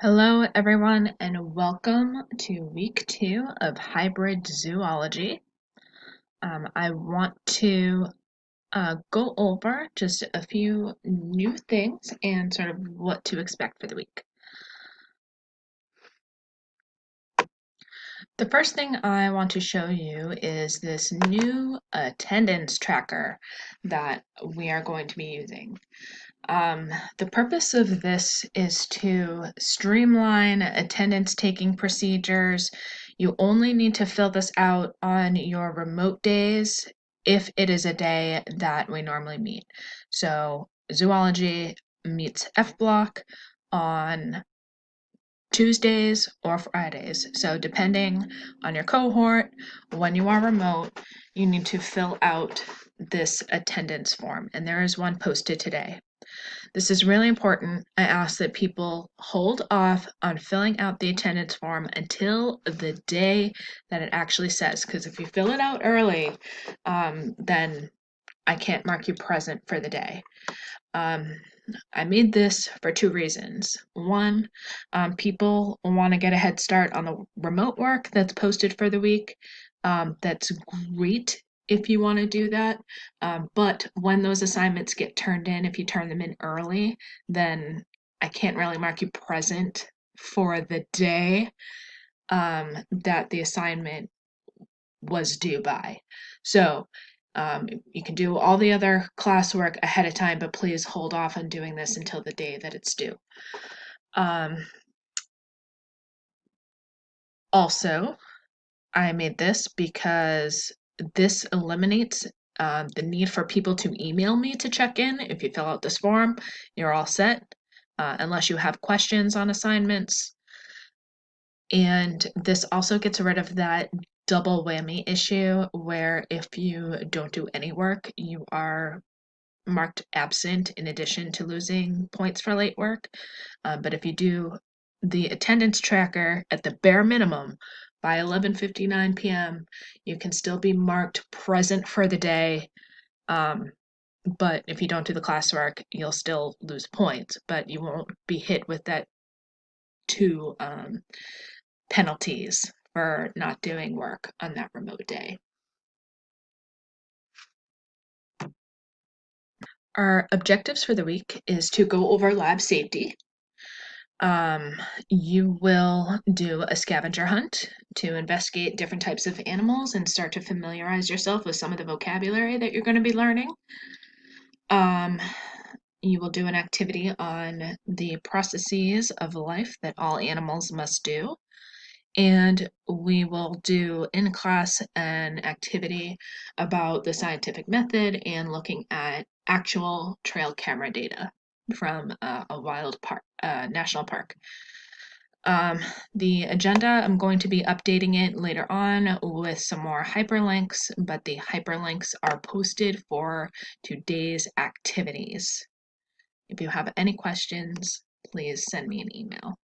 Hello, everyone, and welcome to week 2 of hybrid zoology. I want to go over just a few new things and sort of what to expect for the week. The first thing I want to show you is this new attendance tracker that we are going to be using. The purpose of this is to streamline attendance taking procedures. You only need to fill this out on your remote days if it is a day that we normally meet. So, zoology meets F block on Tuesdays or Fridays. So, depending on your cohort, when you are remote, you need to fill out this attendance form, and there is one posted today. This is really important. I ask that people hold off on filling out the attendance form until the day that it actually says, because if you fill it out early, then I can't mark you present for the day. I made this for two reasons. One, people want to get a head start on the remote work that's posted for the week. That's great if you want to do that. But when those assignments get turned in, if you turn them in early, then I can't really mark you present for the day that the assignment was due by. So you can do all the other classwork ahead of time, but please hold off on doing this until the day that it's due. Also, I made this because this eliminates the need for people to email me to check in. If you fill out this form, you're all set, unless you have questions on assignments. And this also gets rid of that double whammy issue where if you don't do any work, you are marked absent in addition to losing points for late work. But if you do the attendance tracker at the bare minimum by 11:59 p.m., you can still be marked present for the day. But if you don't do the classwork, you'll still lose points, but you won't be hit with that two penalties for not doing work on that remote day. Our objectives for the week is to go over lab safety. You will do a scavenger hunt to investigate different types of animals and start to familiarize yourself with some of the vocabulary that you're going to be learning. You will do an activity on the processes of life that all animals must do. And we will do in class an activity about the scientific method and looking at actual trail camera data from a wild park, national park. The agenda, I'm going to be updating it later on with some more hyperlinks, but the hyperlinks are posted for today's activities. If you have any questions, please send me an email.